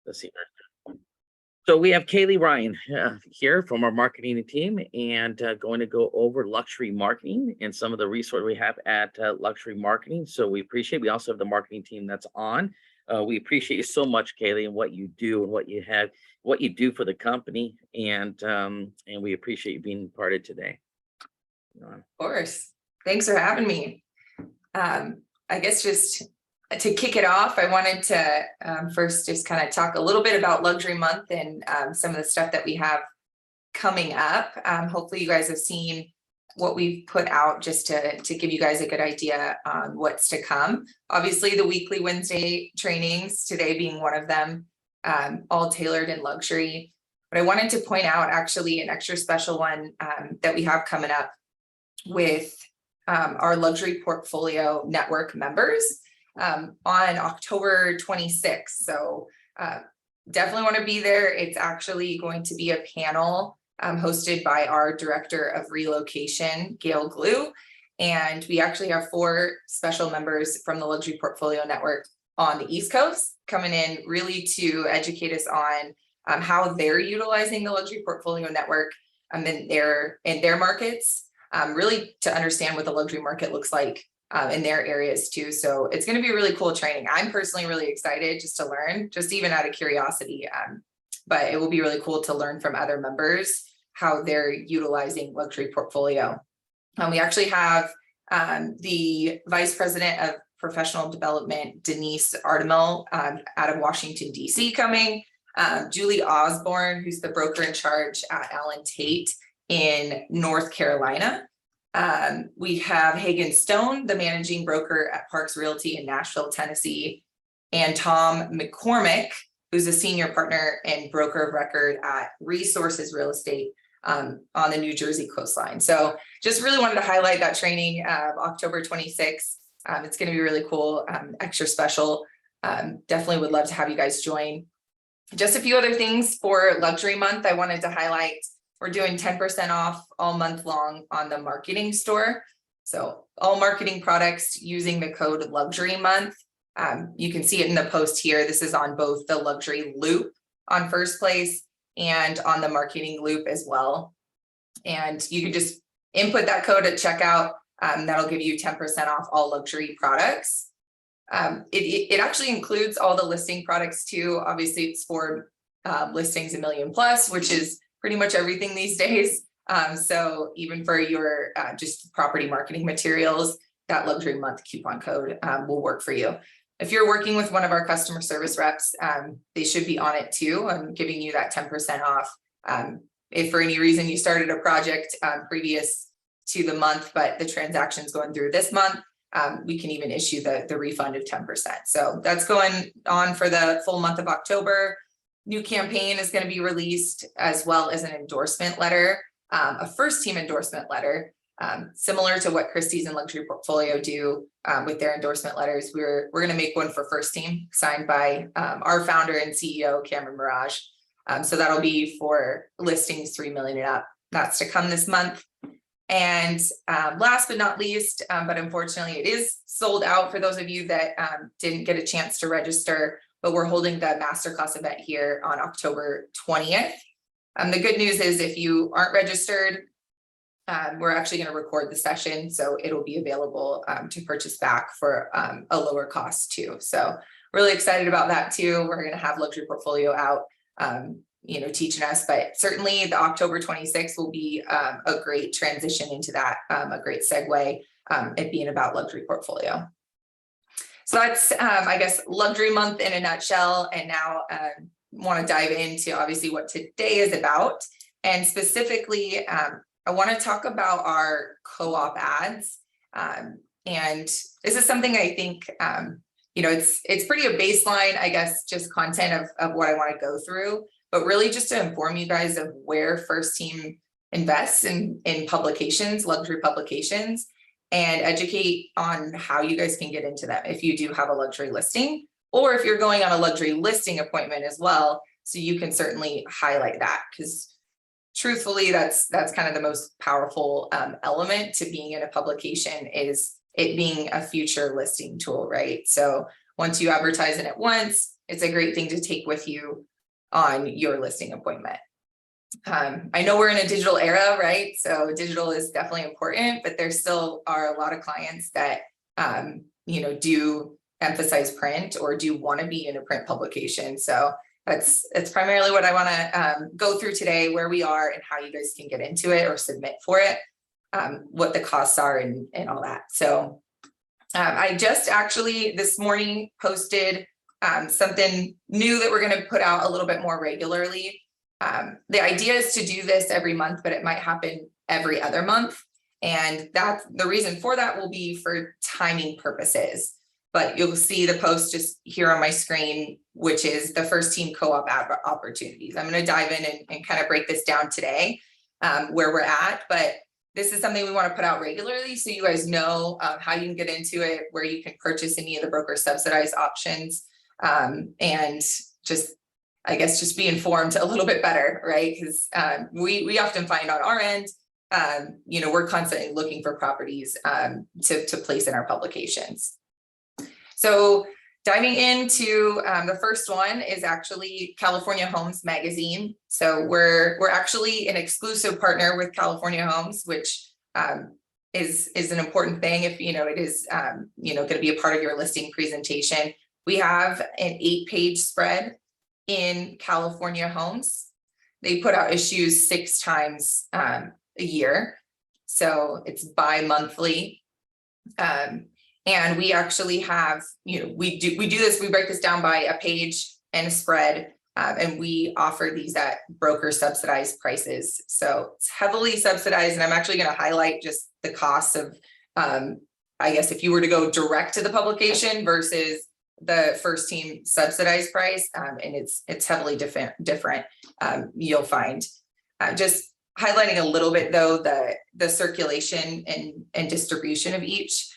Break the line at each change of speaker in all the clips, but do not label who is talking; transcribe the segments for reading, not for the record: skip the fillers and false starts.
Let's see. So we have Kayleigh Ryan here from our marketing team and going to go over luxury marketing and some of the resources we have at luxury marketing. So we appreciate. We also have the marketing team that's on. We appreciate you so much, Kayleigh, and what you do and what you have, what you do for the company, and we appreciate you being part of today.
Of course. Thanks for having me. I guess just to kick it off, I wanted to first just kind of talk a little bit about Luxury Month and some of the stuff that we have coming up. Hopefully you guys have seen what we've put out just to give you guys a good idea on what's to come. Obviously the weekly Wednesday trainings, today being one of them, all tailored in luxury. But I wanted to point out actually an extra special one that we have coming up with our luxury portfolio network members on October 26th. So definitely want to be there. It's actually going to be a panel hosted by our director of relocation, Gail Glue. And we actually have 4 special members from the luxury portfolio network on the East Coast coming in really to educate us on how they're utilizing the luxury portfolio network in their markets, really to understand what the luxury market looks like in their areas too. So it's going to be a really cool training. I'm personally really excited just to learn, just even out of curiosity. But it will be really cool to learn from other members how they're utilizing luxury portfolio. We actually have the Vice President of Professional Development, Denise Artemel, out of Washington, D.C. coming. Julie Osborne, who's the broker in charge at Allen Tate in North Carolina. We have Hagen Stone, the managing broker at Parks Realty in Nashville, Tennessee, and Tom McCormick, who's a senior partner and broker of record at Resources Real Estate on the New Jersey coastline. So just really wanted to highlight that training October 26th. It's going to be really cool, extra special. Definitely would love to have you guys join. Just a few other things for Luxury Month I wanted to highlight. We're doing 10% off all month long on the marketing store. So all marketing products using the code Luxury Month. You can see it in the post here. This is on both the luxury loop on First Place and on the marketing loop as well. And you can just input that code at checkout. That'll give you 10% off all luxury products. It actually includes all the listing products too. Obviously it's for listings $1 million plus, which is pretty much everything these days. So even for your just property marketing materials, that Luxury Month coupon code will work for you. If you're working with one of our customer service reps, they should be on it too. I'm giving you that 10% off. If for any reason you started a project previous to the month, but the transaction's going through this month, we can even issue the refund of 10%. So that's going on for the full month of October. New campaign is going to be released, as well as an endorsement letter, a first team endorsement letter, similar to what Christie's and Luxury Portfolio do with their endorsement letters. We're going to make one for first team signed by our founder and CEO, Cameron Mirage. So that'll be for listings 3 million and up. That's to come this month. And last but not least, but unfortunately it is sold out for those of you that didn't get a chance to register, but we're holding the masterclass event here on October 20th. The good news is if you aren't registered, we're actually going to record the session, so it'll be available to purchase back for a lower cost too. So really excited about that too. We're going to have Luxury Portfolio out, teaching us, but certainly the October 26th will be a great transition into that, a great segue, it being about Luxury Portfolio. So that's, I guess, Luxury Month in a nutshell. And now want to dive into obviously what today is about. And specifically, I want to talk about our co-op ads. And this is something I think, it's pretty a baseline, I guess, just content of what I want to go through, but really just to inform you guys of where First Team invests in publications, luxury publications, and educate on how you guys can get into them if you do have a luxury listing, or if you're going on a luxury listing appointment as well. So you can certainly highlight that, because truthfully, that's kind of the most powerful element to being in a publication, is it being a future listing tool, right? So once you advertise in it once, it's a great thing to take with you on your listing appointment. I know we're in a digital era, right? So digital is definitely important, but there still are a lot of clients that, do emphasize print or do want to be in a print publication. So that's primarily what I want to go through today, where we are and how you guys can get into it or submit for it, what the costs are and all that. So I just actually this morning posted something new that we're going to put out a little bit more regularly. The idea is to do this every month, but it might happen every other month. And that's the reason for that will be for timing purposes. But you'll see the post just here on my screen, which is the first team co-op ad opportunities. I'm going to dive in and kind of break this down today, where we're at. But this is something we want to put out regularly so you guys know how you can get into it, where you can purchase any of the broker subsidized options, and just be informed a little bit better, right? Because we often find on our end, we're constantly looking for properties to place in our publications. So diving into the first one is actually California Homes Magazine. So we're actually an exclusive partner with California Homes, which is an important thing if it is going to be a part of your listing presentation. We have an 8-page spread in California Homes. They put out issues 6 times a year, so it's bi-monthly. And we actually have, we do this, we break this down by a page and a spread, and we offer these at broker subsidized prices. So it's heavily subsidized, and I'm actually going to highlight just the costs of, if you were to go direct to the publication versus the first team subsidized price, and it's heavily different. You'll find just highlighting a little bit though the circulation and distribution of each.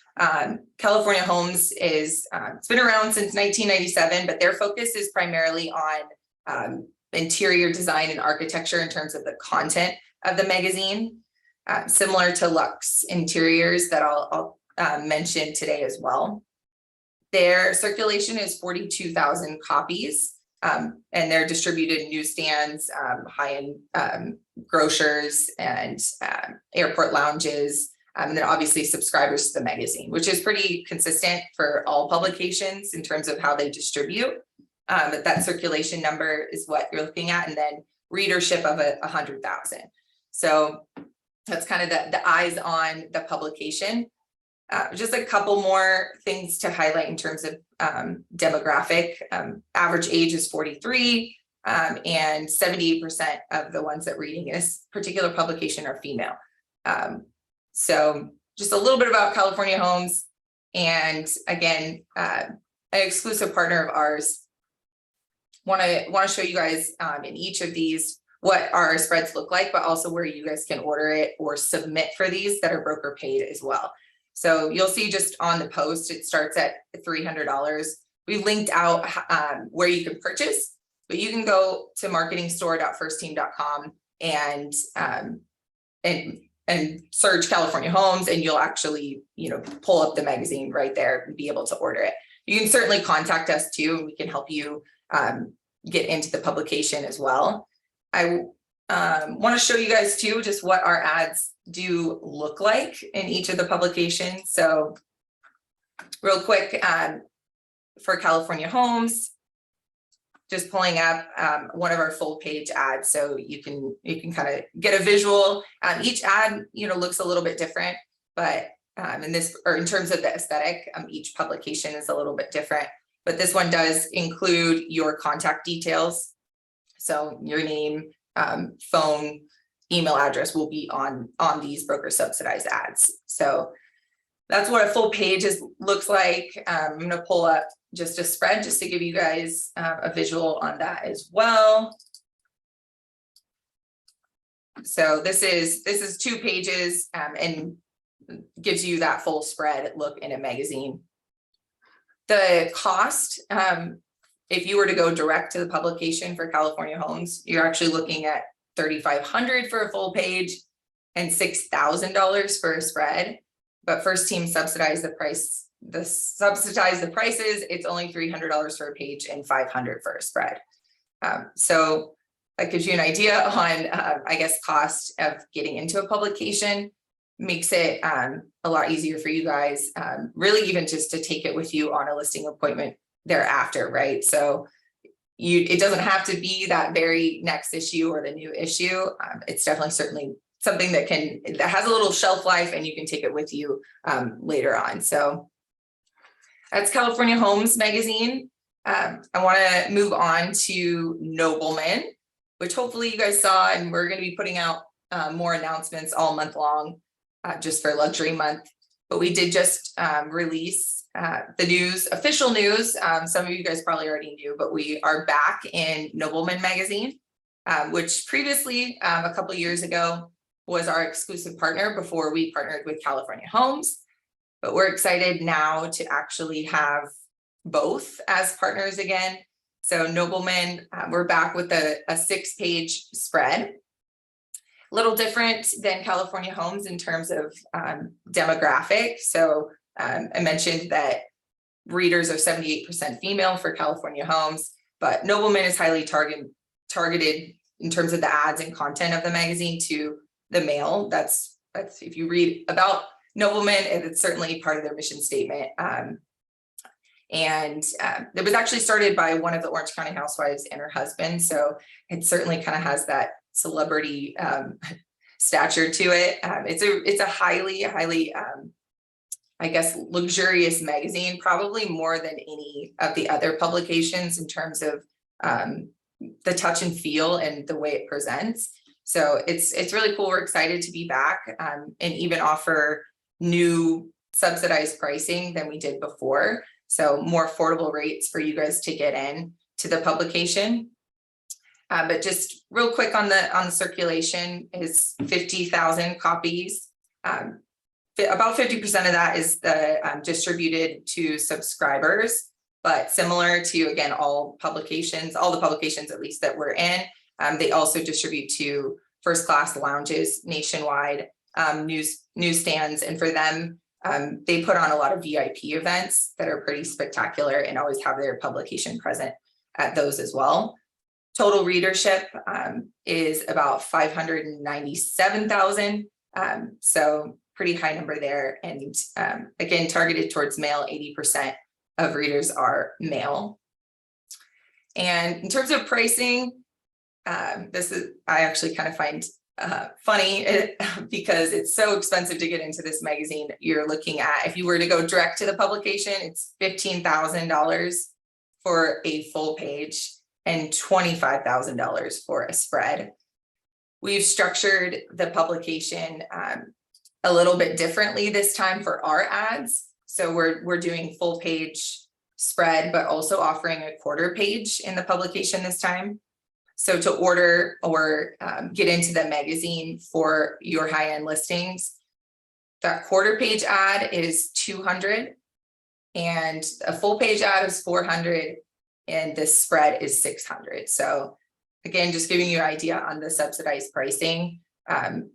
California Homes is it's been around since 1997, but their focus is primarily on interior design and architecture in terms of the content of the magazine, similar to Lux Interiors that I'll mention today as well. Their circulation is 42,000 copies, and they're distributed in newsstands, high-end grocers, and airport lounges, and then obviously subscribers to the magazine, which is pretty consistent for all publications in terms of how they distribute. But that circulation number is what you're looking at, and then readership of 100,000. So that's kind of the eyes on the publication. Just a couple more things to highlight in terms of demographic. Average age is 43, and 78% of the ones that reading this particular publication are female. So just a little bit about California Homes, and again, an exclusive partner of ours. Want to show you guys in each of these what our spreads look like, but also where you guys can order it or submit for these that are broker paid as well. So you'll see just on the post, it starts at $300. We've linked out where you can purchase, but you can go to marketingstore.firstteam.com and search California Homes, and you'll actually, pull up the magazine right there and be able to order it. You can certainly contact us too, and we can help you get into the publication as well. I want to show you guys too, just what our ads do look like in each of the publications. So real quick, for California Homes, just pulling up one of our full page ads, so you can kind of get a visual. Each ad, looks a little bit different, but in terms of the aesthetic, each publication is a little bit different. But this one does include your contact details, so your name, phone, email address will be on these broker subsidized ads. So that's what a full page looks like. I'm going to pull up just a spread just to give you guys a visual on that as well. So this is 2 pages and gives you that full spread look in a magazine. The cost, if you were to go direct to the publication for California Homes, you're actually looking at $3,500 for a full page and $6,000 for a spread. But First Team subsidized the price subsidize the prices, it's only $300 for a page and $500 for a spread. So that gives you an idea on, I guess, cost of getting into a publication. Makes it a lot easier for you guys, really even just to take it with you on a listing appointment thereafter, right? So it doesn't have to be that very next issue or the new issue. It's definitely certainly something that has a little shelf life, and you can take it with you later on. So that's California Homes Magazine. I want to move on to Nobleman, which hopefully you guys saw, and we're going to be putting out more announcements all month long, just for Luxury Month. But we did just release the news, official news. Some of you guys probably already knew, but we are back in Nobleman Magazine, which previously, a couple of years ago, was our exclusive partner before we partnered with California Homes. But we're excited now to actually have both as partners again. So Nobleman, we're back with a 6-page spread. A little different than California Homes in terms of demographic. So I mentioned that readers are 78% female for California Homes, but Nobleman is highly targeted in terms of the ads and content of the magazine to the male. That's if you read about Nobleman, it's certainly part of their mission statement. And it was actually started by one of the Orange County housewives and her husband. So it certainly kind of has that celebrity stature to it. It's a highly, I guess, luxurious magazine, probably more than any of the other publications in terms of the touch and feel and the way it presents. So it's really cool. We're excited to be back and even offer new subsidized pricing than we did before. So more affordable rates for you guys to get in to the publication. But just real quick on the circulation is 50,000 copies. About 50% of that is distributed to subscribers, but similar to, again, all the publications at least that we're in, they also distribute to first class lounges nationwide, newsstands, and for them, they put on a lot of VIP events that are pretty spectacular and always have their publication present at those as well. Total readership is about 597,000. So pretty high number there. And again, targeted towards male, 80% of readers are male. And in terms of pricing, I actually kind of find funny because it's so expensive to get into this magazine. You're looking at, if you were to go direct to the publication, it's $15,000 for a full page and $25,000 for a spread. We've structured the publication a little bit differently this time for our ads. So we're doing full page spread, but also offering a quarter page in the publication this time. So to order or get into the magazine for your high-end listings, that quarter page ad is $200 and a full page ad is $400 and this spread is $600. So again, just giving you an idea on the subsidized pricing.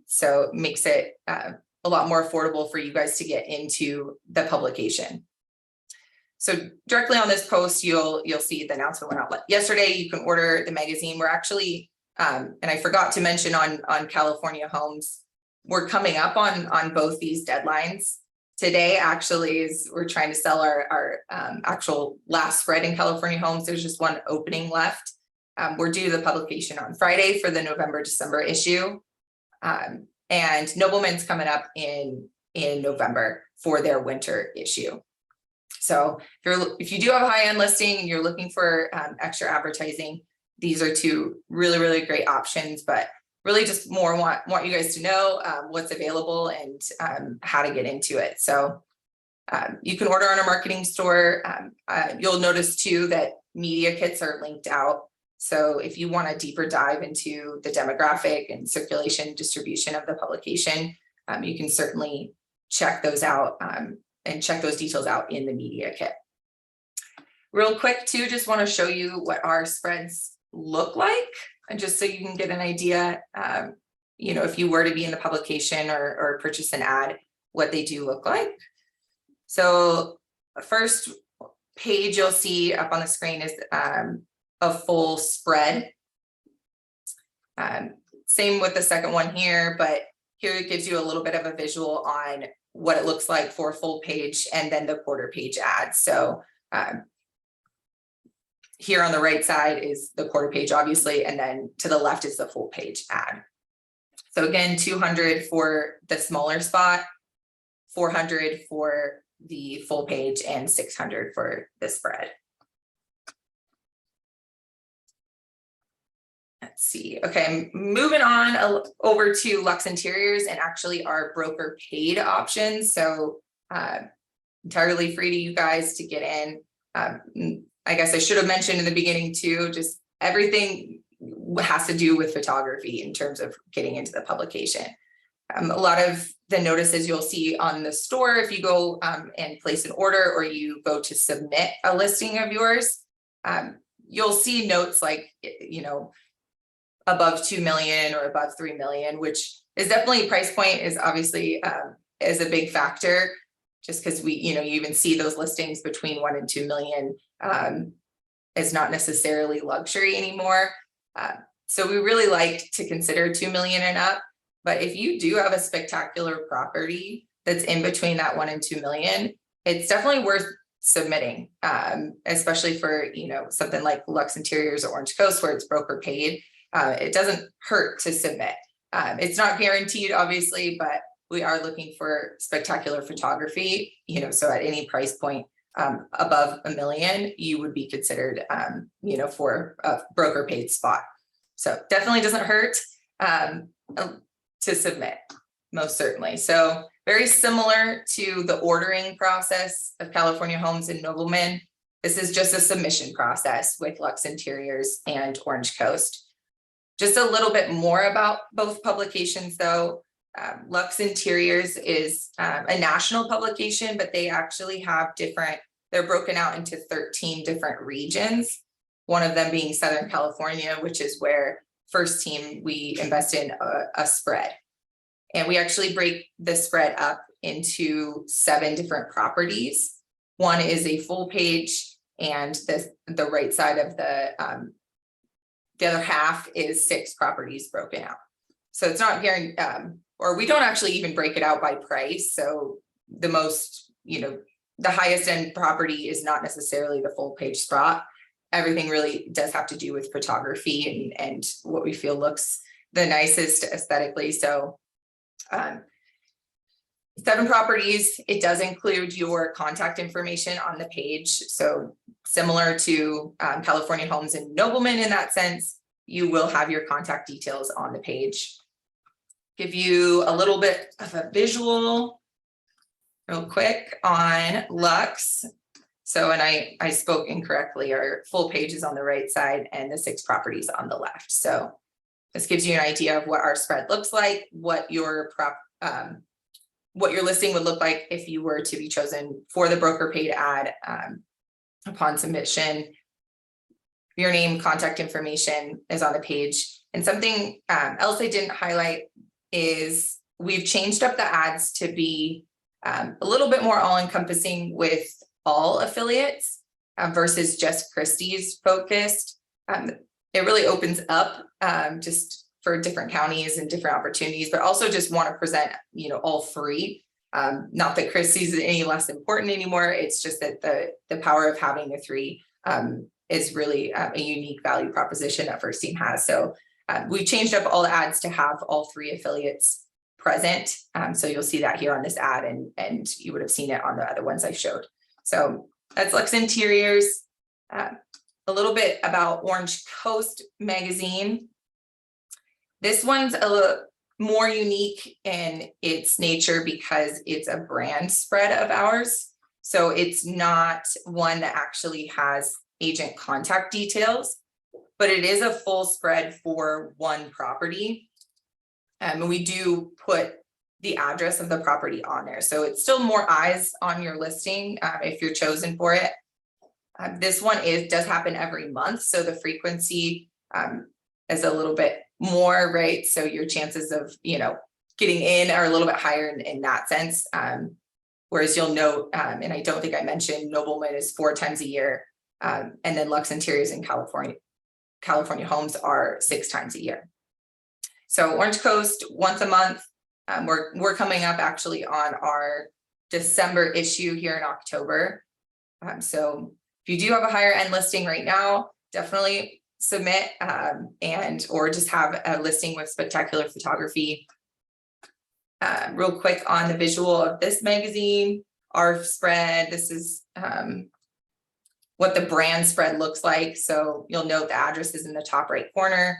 So it makes it a lot more affordable for you guys to get into the publication. So directly on this post, you'll see the announcement went out yesterday. You can order the magazine. We're actually, and I forgot to mention on California Homes, we're coming up on both these deadlines. Today actually is we're trying to sell our actual last spread in California Homes. There's just one opening left. We're due the publication on Friday for the November-December issue. And Nobleman's coming up in November for their winter issue. So if you do have a high-end listing and you're looking for extra advertising, these are two really, really great options, but really just more want you guys to know what's available and how to get into it. So you can order on our marketing store. You'll notice too that media kits are linked out. So if you want a deeper dive into the demographic and circulation distribution of the publication, you can certainly check those out and check those details out in the media kit. Real quick too, just want to show you what our spreads look like, and just so you can get an idea, if you were to be in the publication or purchase an ad, what they do look like. So first page you'll see up on the screen is a full spread. Same with the second one here, but here it gives you a little bit of a visual on what it looks like for a full page and then the quarter page ad. So here on the right side is the quarter page, obviously, and then to the left is the full page ad. So again, 200 for the smaller spot, 400 for the full page, and 600 for the spread. Let's see. Okay, moving on over to Luxe Interiors and actually our broker paid options. So entirely free to you guys to get in. I guess I should have mentioned in the beginning too, just everything has to do with photography in terms of getting into the publication. A lot of the notices you'll see on the store, if you go and place an order or you go to submit a listing of yours, you'll see notes like, you know, above 2 million or above 3 million, which is definitely price point is obviously is a big factor, just because we, you know, you even see those listings between 1 and 2 million is not necessarily luxury anymore. So we really like to consider 2 million and up. But if you do have a spectacular property that's in between that 1 and 2 million, it's definitely worth submitting, especially for, you know, something like Luxe Interiors or Orange Coast where it's broker paid. It doesn't hurt to submit. It's not guaranteed, obviously, but we are looking for spectacular photography, you know, so at any price point above 1 million, you would be considered, you know, for a broker paid spot. So definitely doesn't hurt to submit, most certainly. So very similar to the ordering process of California Homes and Nobleman. This is just a submission process with Luxe Interiors and Orange Coast. Just a little bit more about both publications though. Luxe Interiors is a national publication, but they actually have different, they're broken out into 13 different regions. One of them being Southern California, which is where first team we invest in a spread. And we actually break the spread up into 7 different properties. One is a full page, and the right side of the other half is 6 properties broken out. So it's not very, or we don't actually even break it out by price. So the most, you know, the highest end property is not necessarily the full page spot. Everything really does have to do with photography and what we feel looks the nicest aesthetically. So 7 properties, it does include your contact information on the page. So similar to California Homes and Nobleman in that sense, you will have your contact details on the page. Give you a little bit of a visual real quick on Luxe. So, and I spoke incorrectly, our full page is on the right side and the 6 properties on the left. So this gives you an idea of what our spread looks like, what your listing would look like if you were to be chosen for the broker paid ad upon submission. Your name, contact information is on the page. And something else I didn't highlight is we've changed up the ads to be a little bit more all-encompassing with all affiliates versus just Christie's focused. It really opens up just for different counties and different opportunities, but also just want to present, you know, all 3. Not that Christie's is any less important anymore. It's just that the power of having the 3 is really a unique value proposition that First Team has. So we've changed up all the ads to have all 3 affiliates present. So you'll see that here on this ad, and you would have seen it on the other ones I showed. So that's Luxe Interiors. A little bit about Orange Coast magazine. This one's a little more unique in its nature because it's a brand spread of ours. So it's not one that actually has agent contact details, but it is a full spread for one property. And we do put the address of the property on there. So it's still more eyes on your listing if you're chosen for it. This one does happen every month. So the frequency is a little bit more, right? So your chances of, you know, getting in are a little bit higher in that sense. Whereas you'll note, and I don't think I mentioned, Nobleman is 4 times a year. And then Lux Interiors in California Homes are 6 times a year. So Orange Coast once a month. We're coming up actually on our December issue here in October. So if you do have a higher end listing right now, definitely submit or just have a listing with spectacular photography. Real quick on the visual of this magazine, our spread, this is what the brand spread looks like. So you'll note the address is in the top right corner,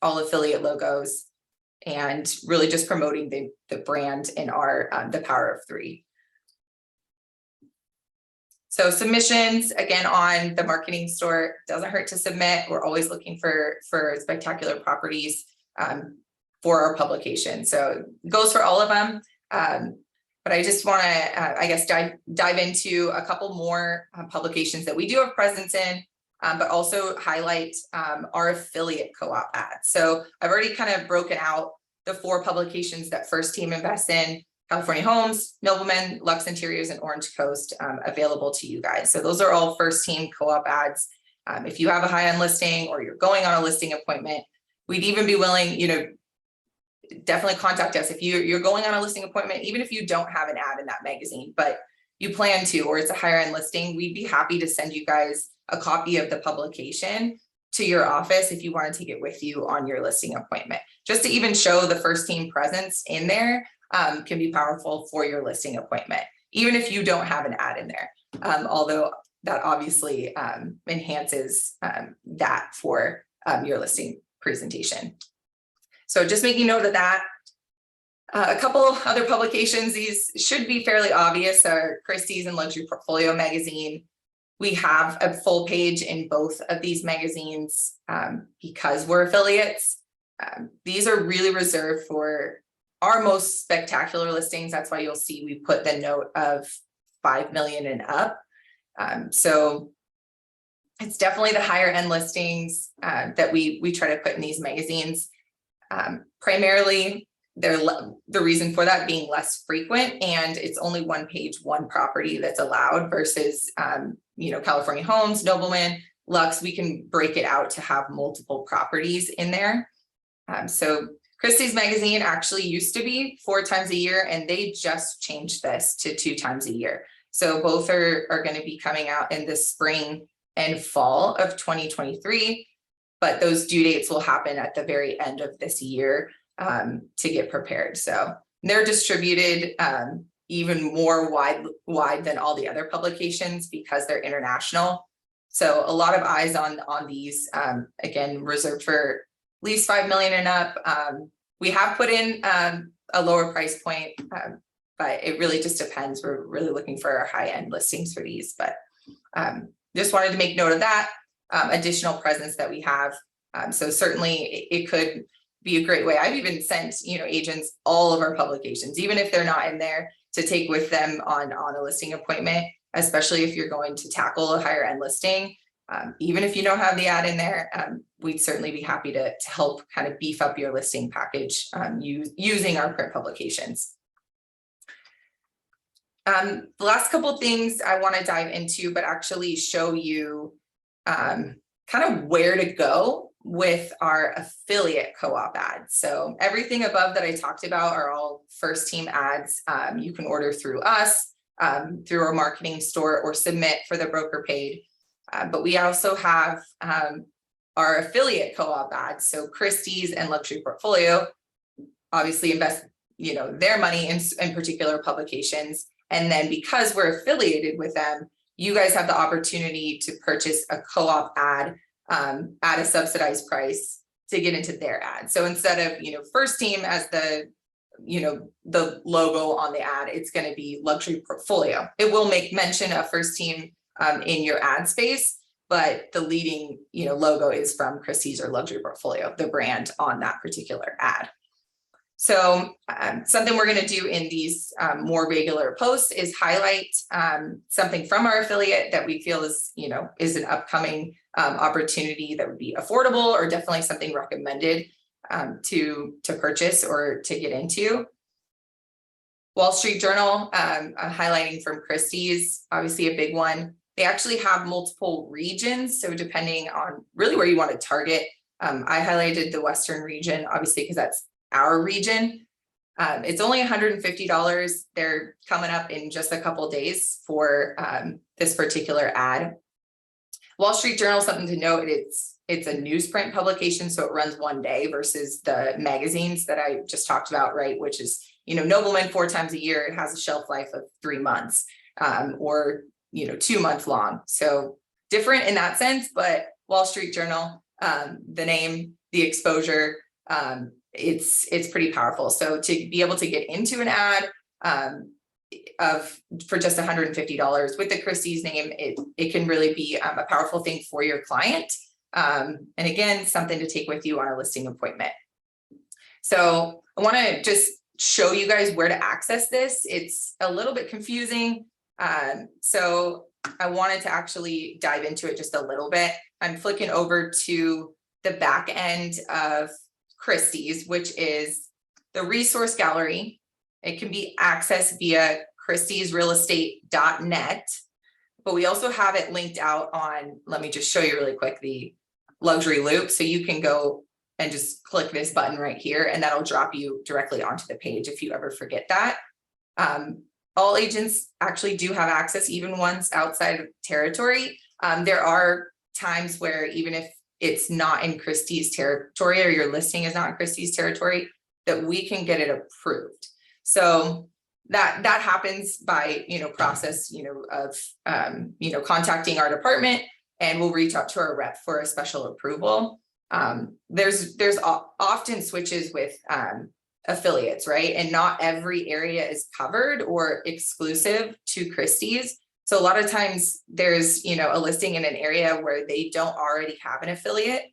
all affiliate logos, and really just promoting the brand in our the Power of 3. So submissions, again, on the marketing store, doesn't hurt to submit. We're always looking for spectacular properties for our publication. So it goes for all of them. But I just want to, I guess, dive into a couple more publications that we do have presence in, but also highlight our affiliate co-op ads. So I've already kind of broken out the 4 publications that First Team invests in: California Homes, Nobleman, Lux Interiors, and Orange Coast, available to you guys. So those are all First Team co-op ads. If you have a high-end listing or you're going on a listing appointment, we'd even be willing, definitely contact us if you're going on a listing appointment, even if you don't have an ad in that magazine, but you plan to, or it's a higher end listing, we'd be happy to send you guys a copy of the publication to your office if you want to take it with you on your listing appointment. Just to even show the First Team presence in there can be powerful for your listing appointment, even if you don't have an ad in there. Although that obviously enhances that for your listing presentation. So just making note of that. A couple other publications, these should be fairly obvious, are Christie's and Luxury Portfolio magazine. We have a full page in both of these magazines because we're affiliates. These are really reserved for our most spectacular listings. That's why you'll see we put the note of 5 million and up. So it's definitely the higher end listings that we try to put in these magazines. Primarily, the reason for that being less frequent, and it's only 1 page, 1 property that's allowed versus, California Homes, Nobleman, Lux, we can break it out to have multiple properties in there. So Christie's magazine actually used to be 4 times a year, and they just changed this to 2 times a year. So both are going to be coming out in the spring and fall of 2023. But those due dates will happen at the very end of this year to get prepared. So they're distributed even more wide than all the other publications because they're international. So a lot of eyes on these, again, reserved for at least 5 million and up. We have put in a lower price point, but it really just depends. We're really looking for high-end listings for these, but just wanted to make note of that. Additional presence that we have. So certainly it could be a great way. I've even sent, agents all of our publications, even if they're not in there, to take with them on a listing appointment, especially if you're going to tackle a higher end listing. Even if you don't have the ad in there, we'd certainly be happy to help kind of beef up your listing package using our print publications. The last couple of things I want to dive into, but actually show you kind of where to go with our affiliate co-op ads. So everything above that I talked about are all First Team ads. You can order through us, through our marketing store, or submit for the broker paid. But we also have our affiliate co-op ads. So Christie's and Luxury Portfolio obviously invest, their money in particular publications. And then because we're affiliated with them, you guys have the opportunity to purchase a co-op ad at a subsidized price to get into their ad. So instead of, First Team as the logo on the ad, it's going to be Luxury Portfolio. It will make mention of First Team in your ad space, but the leading, logo is from Christie's or Luxury Portfolio, the brand on that particular ad. So something we're going to do in these more regular posts is highlight something from our affiliate that we feel is, is an upcoming opportunity that would be affordable, or definitely something recommended to purchase or to get into. Wall Street Journal, I'm highlighting from Christie's, obviously a big one. They actually have multiple regions. So depending on really where you want to target, I highlighted the Western region, obviously, because that's our region. It's only $150. They're coming up in just a couple days for this particular ad. Wall Street Journal, something to note, it's a newsprint publication, so it runs one day versus the magazines that I just talked about, right? Which is, Nobleman 4 times a year. It has a shelf life of 3 months, or 2 months long. So different in that sense, but Wall Street Journal, the name, the exposure, it's pretty powerful. So to be able to get into an ad for just $150 with the Christie's name, it can really be a powerful thing for your client. And again, something to take with you on a listing appointment. So I want to just show you guys where to access this. It's a little bit confusing. So I wanted to actually dive into it just a little bit. I'm flicking over to the back end of Christie's, which is the resource gallery. It can be accessed via christiesrealestate.net, but we also have it linked out on, let me just show you really quick, the luxury loop. So you can go and just click this button right here, and that'll drop you directly onto the page if you ever forget that. All agents actually do have access, even ones outside of territory. There are times where even if it's not in Christie's territory or your listing is not in Christie's territory, that we can get it approved. So that happens by, process, of, contacting our department, and we'll reach out to our rep for a special approval. There's often switches with affiliates, right? And not every area is covered or exclusive to Christie's. So a lot of times there's, a listing in an area where they don't already have an affiliate,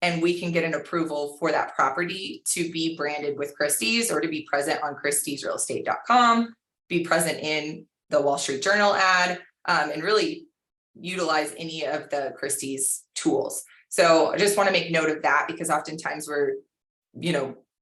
and we can get an approval for that property to be branded with Christie's or to be present on christiesrealestate.com, be present in the Wall Street Journal ad, and really utilize any of the Christie's tools. So I just want to make note of that, because oftentimes we're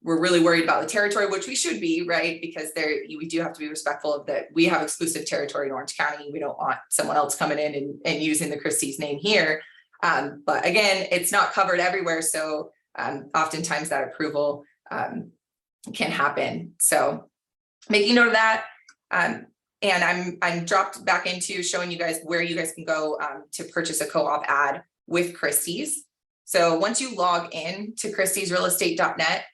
really worried about the territory, which we should be, right? Because we do have to be respectful of that. We have exclusive territory in Orange County. We don't want someone else coming in and using the Christie's name here. But again, it's not covered everywhere. So oftentimes that approval can happen. So making note of that. And I'm dropped back into showing you guys where you guys can go to purchase a co-op ad with Christie's. So once you log in to christiesrealestate.net,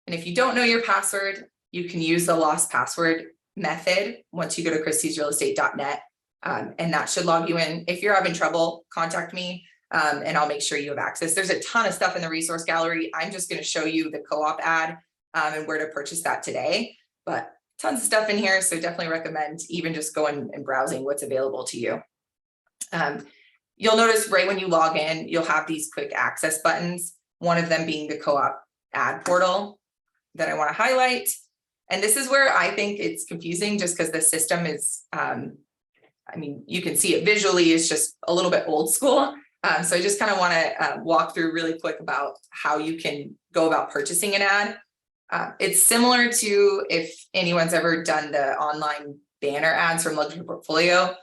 and if you don't know your password, you can use the lost password method once you go to christiesrealestate.net, and that should log you in. If you're having trouble, contact me, and I'll make sure you have access. There's a ton of stuff in the resource gallery. I'm just going to show you the co-op ad and where to purchase that today, but tons of stuff in here. So definitely recommend even just going and browsing what's available to you. You'll notice right when you log in, you'll have these quick access buttons, one of them being the co-op ad portal that I want to highlight. And this is where I think it's confusing, just because the system is, you can see it visually, is just a little bit old school. So I just kind of want to walk through really quick about how you can go about purchasing an ad. It's similar to if anyone's ever done the online banner ads from Luxury Portfolio.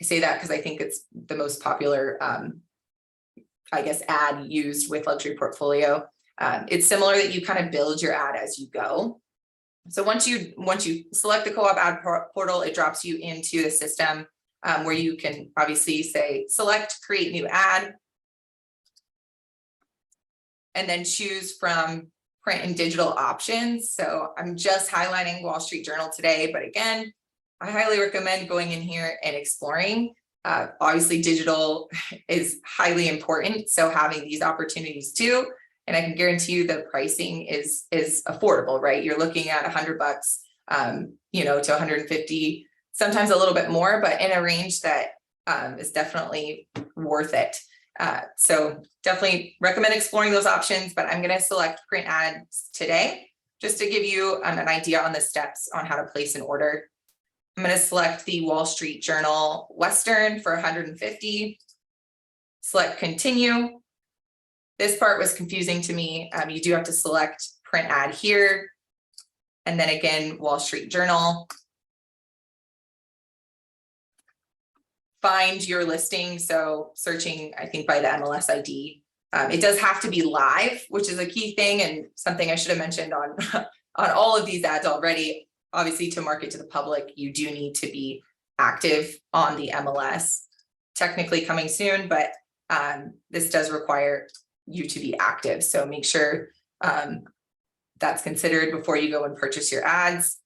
I say that because I think it's the most popular, ad used with Luxury Portfolio. It's similar that you kind of build your ad as you go. So once you select the co-op ad portal, it drops you into the system where you can obviously say, select, create new ad, and then choose from print and digital options. So I'm just highlighting Wall Street Journal today, but again, I highly recommend going in here and exploring. Obviously, digital is highly important, so having these opportunities too. And I can guarantee you the pricing is affordable, right? You're looking at $100, to 150, sometimes a little bit more, but in a range that is definitely worth it. So definitely recommend exploring those options, but I'm going to select print ads today just to give you an idea on the steps on how to place an order. I'm going to select the Wall Street Journal Western for 150. Select continue. This part was confusing to me. You do have to select print ad here. And then again, Wall Street Journal. find your listing. So searching, I think, by the MLS ID. It does have to be live, which is a key thing and something I should have mentioned on, on all of these ads already. Obviously, to market to the public, you do need to be active on the MLS. Technically coming soon, but this does require you to be active. So make sure that's considered before you go and purchase your ads.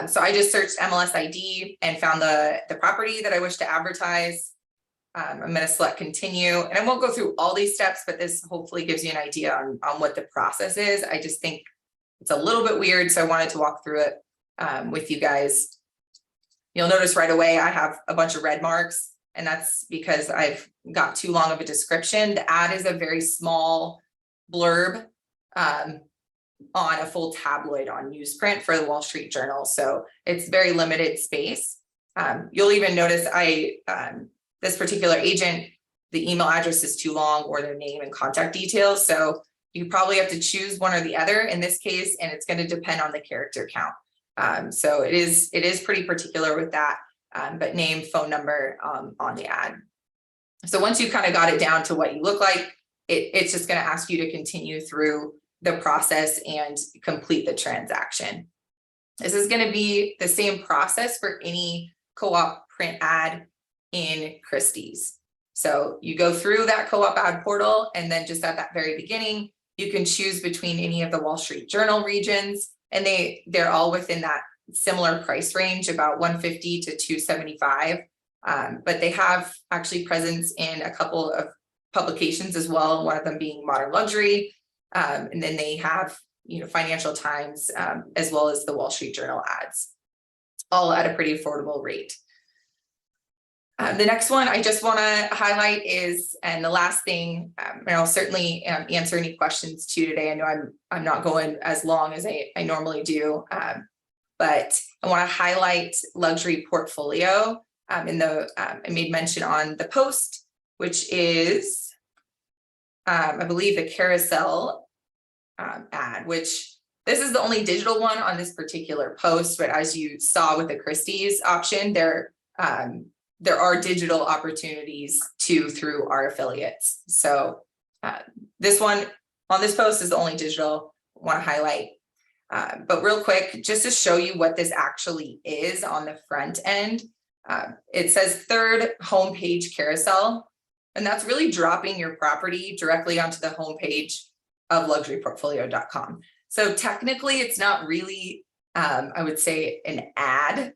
So I just searched MLS ID and found the property that I wish to advertise. I'm going to select continue, and I won't go through all these steps, but this hopefully gives you an idea on what the process is. I just think it's a little bit weird, so I wanted to walk through it with you guys. You'll notice right away I have a bunch of red marks, and that's because I've got too long of a description. The ad is a very small blurb on a full tabloid on newsprint for the Wall Street Journal, so it's very limited space. You'll even notice this particular agent, the email address is too long, or their name and contact details, so you probably have to choose one or the other in this case, and it's going to depend on the character count. So it is pretty particular with that, but name, phone number on the ad. So once you kind of got it down to what you look like, it's just going to ask you to continue through the process and complete the transaction. This is going to be the same process for any co-op print ad in Christie's. So you go through that co-op ad portal, and then just at that very beginning, you can choose between any of the Wall Street Journal regions, and they're all within that similar price range, about $150 to $275. But they have actually presence in a couple of publications as well, one of them being Modern Luxury. And then they have, Financial Times, as well as the Wall Street Journal ads, all at a pretty affordable rate. The next one I just want to highlight is, and the last thing, and I'll certainly answer any questions too today. I know I'm not going as long as I normally do, but I want to highlight Luxury Portfolio. I made mention on the post, which is, I believe, the carousel ad, which this is the only digital one on this particular post. But as you saw with the Christie's option, there are digital opportunities too through our affiliates. So this one on this post is the only digital I want to highlight. But real quick, just to show you what this actually is on the front end, it says third homepage carousel, and that's really dropping your property directly onto the homepage of luxuryportfolio.com. So technically it's not really, I would say, an ad,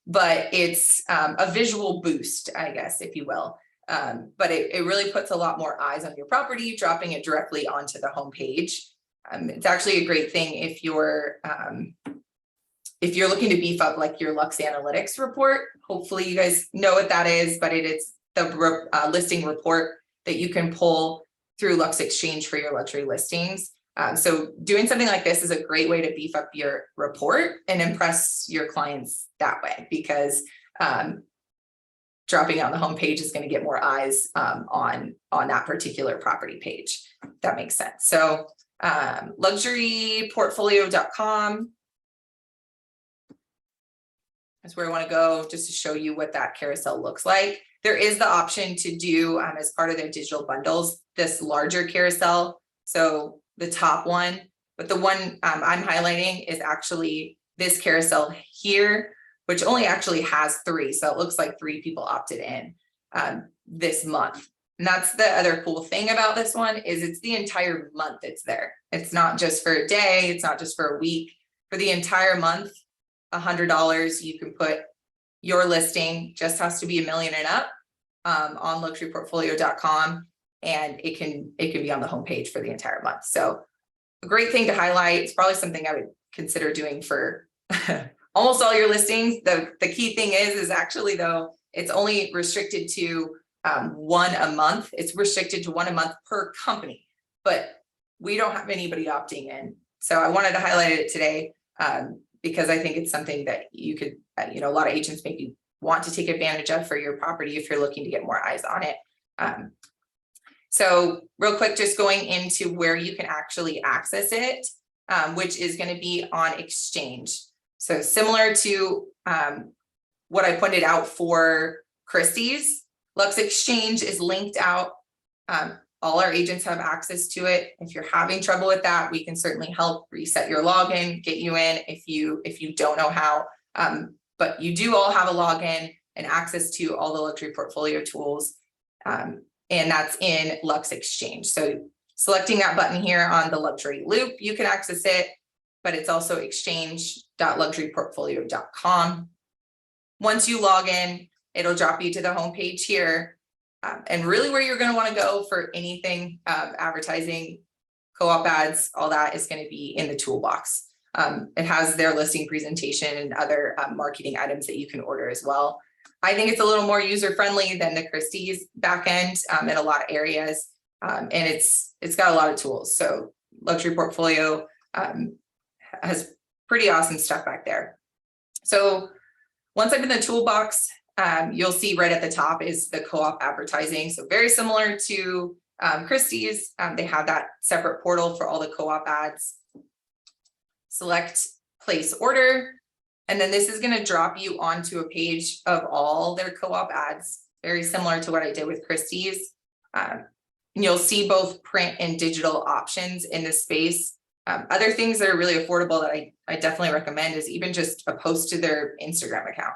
but it's a visual boost, I guess, if you will. But it really puts a lot more eyes on your property, dropping it directly onto the homepage. It's actually a great thing if you're looking to beef up like your Lux Analytics report. Hopefully you guys know what that is, but it is the listing report that you can pull through Lux Exchange for your luxury listings. So doing something like this is a great way to beef up your report and impress your clients that way, because dropping on the homepage is going to get more eyes on that particular property page. If that makes sense. So luxuryportfolio.com is where I want to go, just to show you what that carousel looks like. There is the option to do, as part of their digital bundles, this larger carousel. So the top one, but the one I'm highlighting is actually this carousel here, which only actually has 3. So it looks like 3 people opted in this month. And that's the other cool thing about this one, is it's the entire month it's there. It's not just for a day. It's not just for a week. For the entire month, $100, you can put your listing, just has to be $1 million and up, on luxuryportfolio.com, and it can be on the homepage for the entire month. So a great thing to highlight. It's probably something I would consider doing for almost all your listings. The key thing is actually, though, it's only restricted to 1 a month. It's restricted to 1 a month per company, but we don't have anybody opting in. So I wanted to highlight it today because I think it's something that you could, a lot of agents maybe want to take advantage of for your property if you're looking to get more eyes on it. So real quick, just going into where you can actually access it, which is going to be on Exchange. So similar to what I pointed out for Christie's. Lux Exchange is linked out. All our agents have access to it. If you're having trouble with that, we can certainly help reset your login, get you in if you don't know how. But you do all have a login and access to all the luxury portfolio tools. And that's in Lux Exchange. So selecting that button here on the luxury loop, you can access it, but it's also exchange.luxuryportfolio.com. Once you log in, it'll drop you to the homepage here. And really where you're going to want to go for anything, advertising, co-op ads, all that is going to be in the toolbox. It has their listing presentation and other marketing items that you can order as well. I think it's a little more user-friendly than the Christie's backend in a lot of areas. And it's got a lot of tools. So Luxury Portfolio has pretty awesome stuff back there. So once I'm in the toolbox, you'll see right at the top is the co-op advertising. So very similar to Christie's. They have that separate portal for all the co-op ads. Select place order. And then this is going to drop you onto a page of all their co-op ads, very similar to what I did with Christie's. You'll see both print and digital options in this space. Other things that are really affordable that I definitely recommend is even just a post to their Instagram account.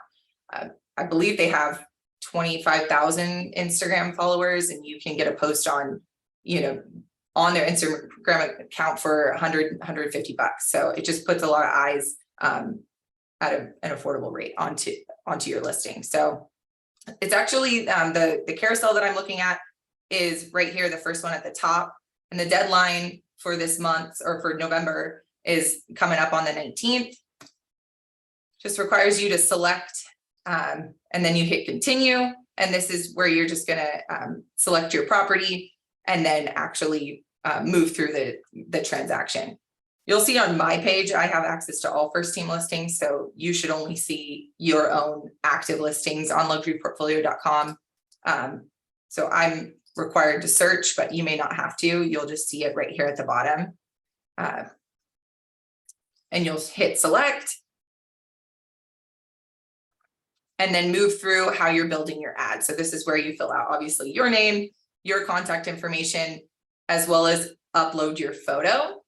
I believe they have 25,000 Instagram followers, and you can get a post on, on their Instagram account for 100, 150 bucks. So it just puts a lot of eyes at an affordable rate onto your listing. So it's actually the carousel that I'm looking at is right here, the first one at the top, and the deadline for this month or for November is coming up on the 19th. Just requires you to select and then you hit continue. And this is where you're just gonna select your property and then actually move through the transaction. You'll see on my page, I have access to all first team listings. So you should only see your own active listings on luxuryportfolio.com. So I'm required to search, but you may not have to. You'll just see it right here at the bottom. And you'll hit select. And then move through how you're building your ad. So this is where you fill out obviously your name, your contact information, as well as upload your photo.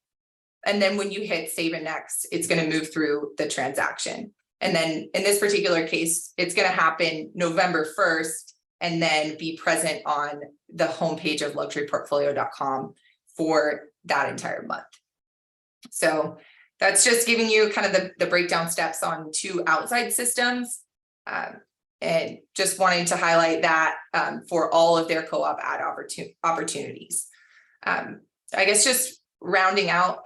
And then when you hit save and next, it's going to move through the transaction. And then in this particular case, it's going to happen November 1st and then be present on the homepage of luxuryportfolio.com for that entire month. So that's just giving you kind of the breakdown steps on two outside systems. And just wanting to highlight that for all of their co-op ad opportunities. I guess just rounding out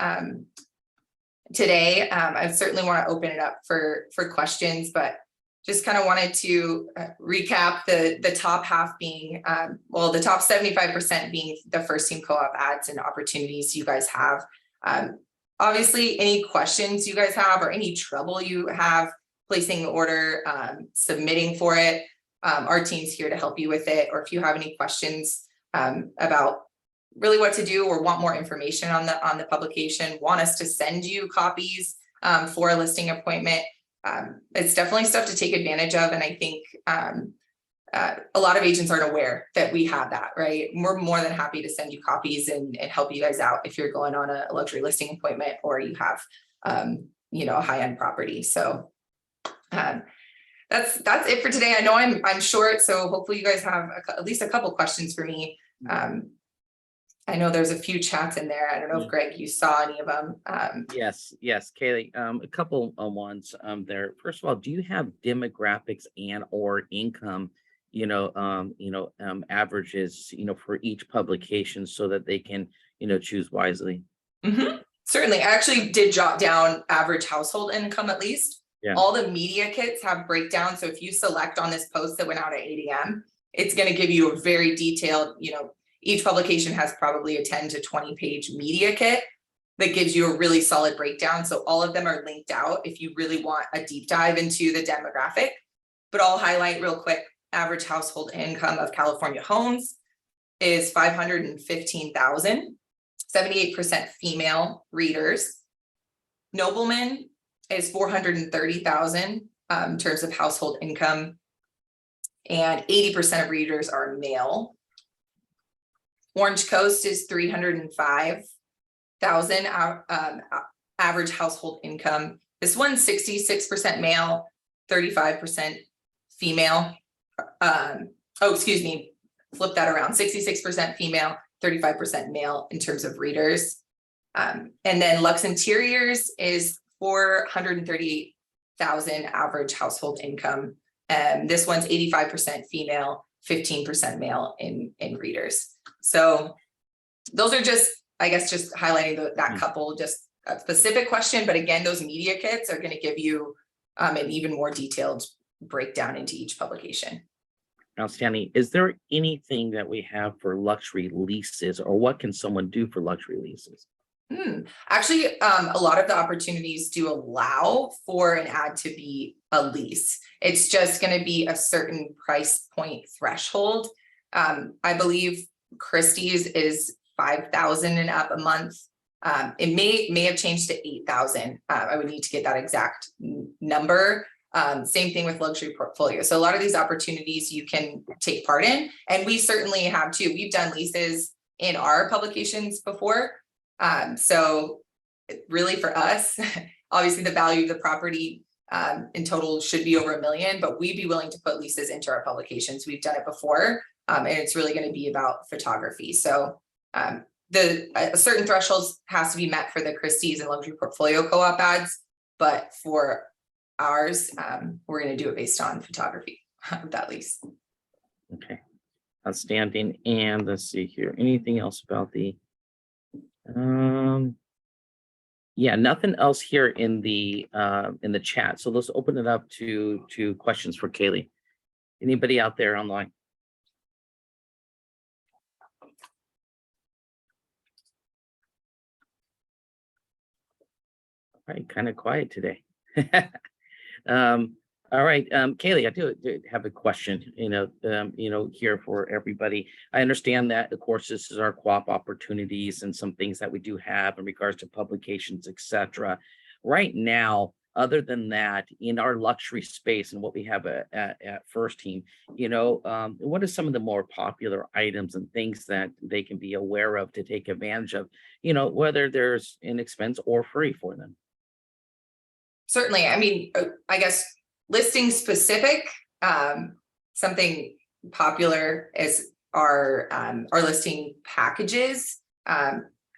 today, I certainly want to open it up for questions, but just kind of wanted to recap the top half being, well, the top 75% being the first team co-op ads and opportunities you guys have. Obviously, any questions you guys have or any trouble you have placing the order, submitting for it, our team's here to help you with it. Or if you have any questions about really what to do or want more information on the publication, want us to send you copies for a listing appointment, it's definitely stuff to take advantage of. And I think a lot of agents aren't aware that we have that, right? We're more than happy to send you copies and help you guys out if you're going on a luxury listing appointment or you have a high-end property. So that's it for today. I know I'm short, so hopefully you guys have at least a couple questions for me. I know there's a few chats in there. I don't know if Greg, you saw any of them.
Yes, Kayleigh, a couple of ones there. First of all, do you have demographics and or income, averages, for each publication so that they can, choose wisely?
Mm-hmm. Certainly. I actually did jot down average household income at least. Yeah. All the media kits have breakdowns. So if you select on this post that went out at 8 a.m., it's going to give you a very detailed, each publication has probably a 10 to 20 page media kit that gives you a really solid breakdown. So all of them are linked out if you really want a deep dive into the demographic. But I'll highlight real quick, average household income of California homes is $515,000, 78% female readers. Nobleman is $430,000, in terms of household income, and 80% of readers are male. Orange Coast is 305,000 average household income. This one's 66% male, 35% female. Excuse me, flip that around, 66% female, 35% male in terms of readers. And then Lux Interiors is 438,000 average household income. And this one's 85% female, 15% male in readers. So those are just, I guess, just highlighting that couple, just a specific question. But again, those media kits are going to give you an even more detailed breakdown into each publication.
Outstanding. Is there anything that we have for luxury leases, or what can someone do for luxury leases?
Actually, a lot of the opportunities do allow for an ad to be a lease. It's just going to be a certain price point threshold. I believe Christie's is 5,000 and up a month. It may have changed to 8,000. I would need to get that exact number. Same thing with luxury portfolio. So a lot of these opportunities you can take part in, and we certainly have too. We've done leases in our publications before. So really for us, obviously the value of the property in total should be over $1 million, but we'd be willing to put leases into our publications. We've done it before, and it's really going to be about photography. So a certain thresholds has to be met for the Christie's and luxury portfolio co-op ads, but for ours, we're going to do it based on photography of that lease.
Okay, outstanding. And let's see here. Anything else about the? Yeah, nothing else here in the chat. So let's open it up to questions for Kayleigh. Anybody out there online? All right, kind of quiet today. All right, Kayleigh, I do have a question, here for everybody. I understand that, of course, this is our co-op opportunities and some things that we do have in regards to publications, etc. Right now, other than that, in our luxury space and what we have at First Team, what are some of the more popular items and things that they can be aware of to take advantage of, whether there's an expense or free for them?
Certainly. I mean, I guess listing specific, something popular is our listing packages.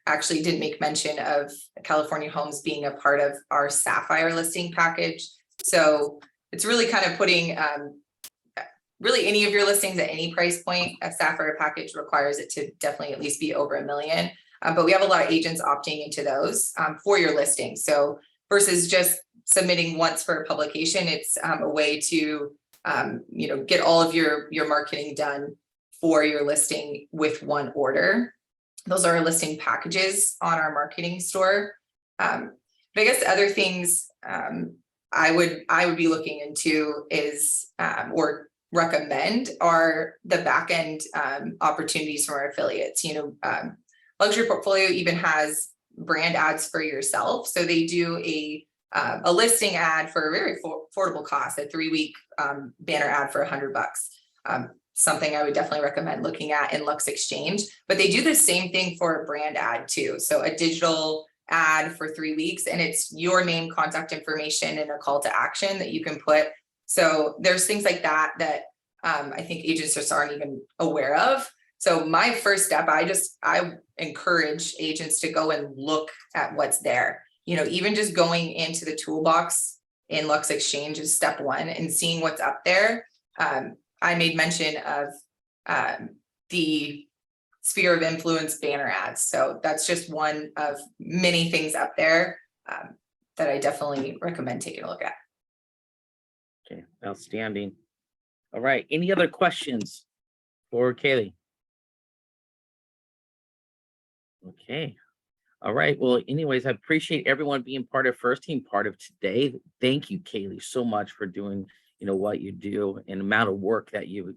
Actually didn't make mention of California Homes being a part of our Sapphire listing package. So it's really kind of putting really any of your listings at any price point. A Sapphire package requires it to definitely at least be over $1 million. But we have a lot of agents opting into those for your listing. So versus just submitting once for a publication, it's a way to get all of your marketing done for your listing with one order. Those are our listing packages on our marketing store. But I guess other things I would be looking into is or recommend are the back end opportunities from our affiliates. Luxury Portfolio even has brand ads for yourself, so they do a listing ad for a very affordable cost, a 3-week banner ad for $100. Something I would definitely recommend looking at in Lux Exchange, but they do the same thing for a brand ad too. So a digital ad for 3 weeks, and it's your name, contact information, and a call to action that you can put. So there's things like that I think agents just aren't even aware of. So my first step, I encourage agents to go and look at what's there. Even just going into the toolbox in Lux Exchange is step one, and seeing what's up there. I made mention of the sphere of influence banner ads. So that's just one of many things up there that I definitely recommend taking a look at.
Okay, outstanding. All right, any other questions for Kayleigh? Okay. All right. Well, anyways, I appreciate everyone being part of First Team, part of today. Thank you, Kayleigh, so much for doing, what you do and the amount of work that you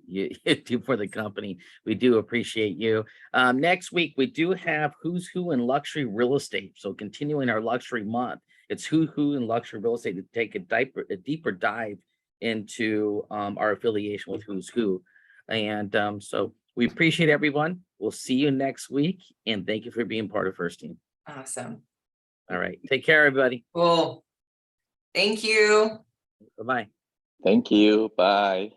do for the company. We do appreciate you. Next week, we do have Who's Who in Luxury Real Estate. So continuing our luxury month, it's Who in Luxury Real Estate to take a deeper dive into our affiliation with Who's Who. And so we appreciate everyone. We'll see you next week. And thank you for being part of First Team.
Awesome.
All right. Take care, everybody.
Cool. Thank you.
Bye-bye.
Thank you. Bye.